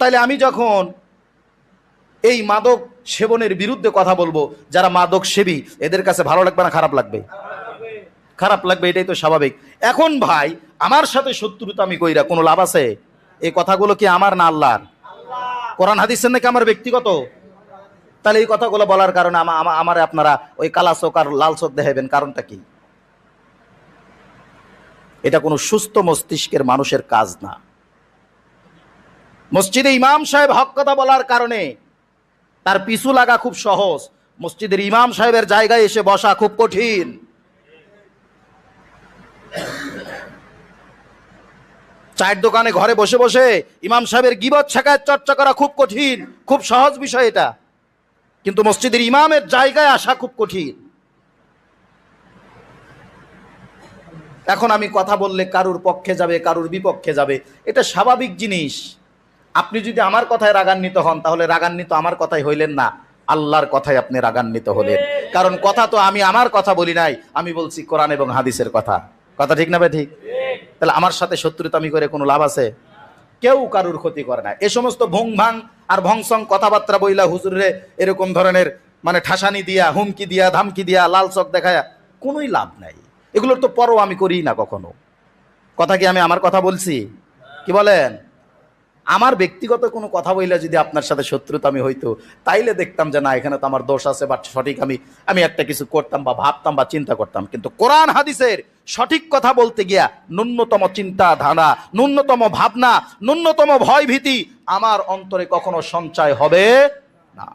তাইলে আমি যখন এই মাদক সেবনের বিরুদ্ধে কথা বলবো, যারা মাদক সেবী এদের কাছে ভালো লাগবে না খারাপ লাগবে? খারাপ লাগবে, এটাই তো স্বাভাবিক। এখন ভাই আমার সাথে শত্রুতা আমি কইরা কোনো লাভ আছে? এই কথাগুলো কি আমার না আল্লাহর? কোরআন হাদিসের নাকি আমার ব্যক্তিগত? তাহলে এই কথাগুলো বলার কারণে আমার আপনারা ওই কালা চোখ আর লাল চোখ দেখাবেন, কারণটা কি? এটা কোনো সুস্থ মস্তিষ্কের মানুষের কাজ না। মসজিদে ইমাম সাহেব হক কথা বলার কারণে তার পিছু লাগা খুব সহজ, মসজিদের ইমাম সাহেবের জায়গায় এসে বসা খুব কঠিন। চায়ের দোকানে ঘরে বসে বসে ইমাম সাহেবের গীবত শেখায়ত চর্চা করা খুব কঠিন, খুব সহজ বিষয় এটা। কিন্তু মসজিদের ইমামের জায়গায় আসা খুব কঠিন। এখন আমি কথা বললে কারুর পক্ষে যাবে, কারুর বিপক্ষে যাবে, এটা স্বাভাবিক জিনিস। আপনি যদি আমার কথায় রাগান্বিত হন, তাহলে রাগান্বিত আমার কথাই হইলেন না, আল্লাহর কথায় আপনি রাগান্বিত হলেন। কারণ কথা তো আমি আমার কথা বলি নাই, আমি বলছি কোরআন এবং হাদিসের কথা। কথা ঠিক না ভাই? ঠিক। তাহলে আমার সাথে শত্রুতা আমি করে কোনো লাভ আছে? কেউ কারুর ক্ষতি করে না। এ সমস্ত ভং ভাং আর ভংসং কথাবার্তা বইলা হুজুরে এরকম ধরনের মানে ঠাসানি দিয়া, হুমকি দিয়া, ধামকি দিয়া, লাল চোখ দেখায়া কোনোই লাভ নাই। এগুলোর তো পরও আমি করি না কখনো। কথা কি আমি আমার কথা বলছি? কি বলেন? আমার ব্যক্তিগত কোনো কথা বইলে যদি আপনার সাথে শত্রুতা আমি হইতো, তাইলে দেখতাম যে না, এখানে তো আমার দোষ আছে বা সঠিক আমি একটা কিছু করতাম বা ভাবতাম বা চিন্তা করতাম। কিন্তু কোরআন হাদিসের সঠিক কথা বলতে গিয়া ন্যূনতম চিন্তা ধারা, ন্যূনতম ভাবনা, ন্যূনতম ভয় ভীতি আমার অন্তরে কখনো সঞ্চয় হবে না।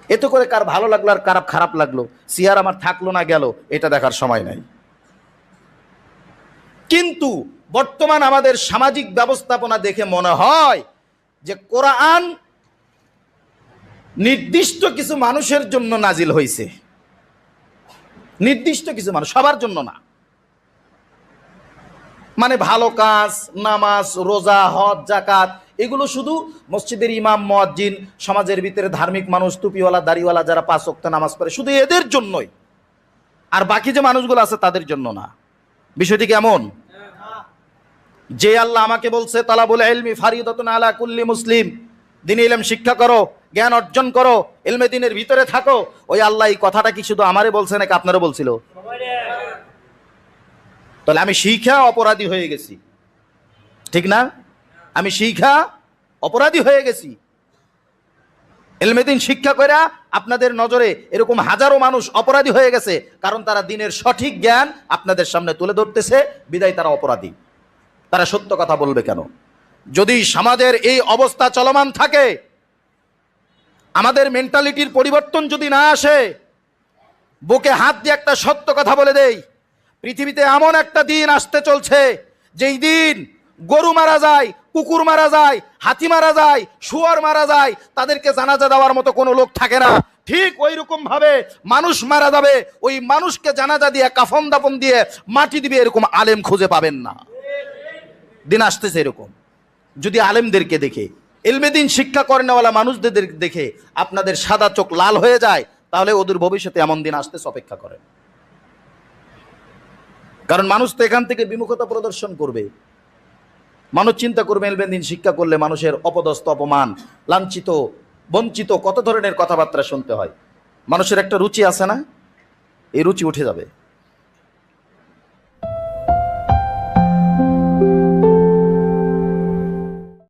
এতে করে কার ভালো লাগলো আর কার খারাপ লাগলো, সিয়ার আমার থাকলো না গেল, এটা দেখার সময় নাই। কিন্তু বর্তমান আমাদের সামাজিক ব্যবস্থাপনা দেখে মনে হয় যে কোরআন নির্দিষ্ট কিছু মানুষের জন্য নাজিল হয়েছে, নির্দিষ্ট কিছু মানুষ, সবার জন্য না। মানে ভালো কাজ, নামাজ, রোজা, হজ, যাকাত এগুলো শুধু মসজিদের ইমাম, মুয়াজ্জিন, সমাজের ভিতরে ধার্মিক মানুষ, টুপিওয়ালা, দাড়িওয়ালা যারা 5 ওয়াক্ত নামাজ পড়ে, শুধু এদের জন্যই, আর বাকি যে মানুষগুলো আছে তাদের জন্য না। বিষয়টি কেমন? যে আল্লাহ আমাকে বলছে তালাবুল ইলমি ফারিদাতুন আলা কুল্লি মুসলিম, দ্বীনি ইলম শিক্ষা করো, জ্ঞান অর্জন করো, ইলমে দ্বীনের ভিতরে থাকো, ওই আল্লাহ এই কথাটা কি শুধু আমারে বলছে নাকি আপনারও বলছিল? তাহলে আমি শিক্ষা অপরাধী হয়ে গেছি, ঠিক না? আমি শিক্ষা অপরাধী হয়ে গেছি। ইলমে দ্বীন শিক্ষা কইরা আপনাদের নজরে এরকম হাজারো মানুষ অপরাধী হয়ে গেছে, কারণ তারা দ্বীনের সঠিক জ্ঞান আপনাদের সামনে তুলে ধরতেছে, বিদায় তারা অপরাধী। তারা সত্য কথা বলবে কেন? যদি সমাজের এই অবস্থা চলমান থাকে, আমাদের মেন্টালিটির পরিবর্তন যদি না আসে, বুকে হাত দিয়ে একটা সত্য কথা বলে দেই, পৃথিবীতে এমন একটা দিন আসতে চলছে যেই দিন গরু মারা যায়, কুকুর মারা যায়, হাতি মারা যায়, শুয়োর মারা যায়, তাদেরকে জানাজা দেওয়ার মতো কোনো লোক থাকে না। ঠিক ওই রকম ভাবে মানুষ মারা যাবে, ওই মানুষকে জানাজা দিয়ে, কাফন দাফন দিয়ে মাটি দিবে, এরকম আলেম খুঁজে পাবেন না। দিন আসতেছে এরকম। যদি আলেমদেরকে দেখে, ইলমে দ্বীন শিক্ষা করে নেওয়ালা মানুষদের দেখে আপনাদের সাদা চোখ লাল হয়ে যায়, তাহলে ওদের ভবিষ্যতে এমন দিন আসতেছে, অপেক্ষা করে। কারণ মানুষ তো এখান থেকে বিমুখতা প্রদর্শন করবে। মানুষ চিন্তা করবে ইলমে দ্বীন শিক্ষা করলে মানুষের অপদস্থ, অপমান, লাঞ্ছিত, বঞ্চিত কত ধরনের কথাবার্তা শুনতে হয়। মানুষের একটা রুচি আছে না? এই রুচি উঠে যাবে।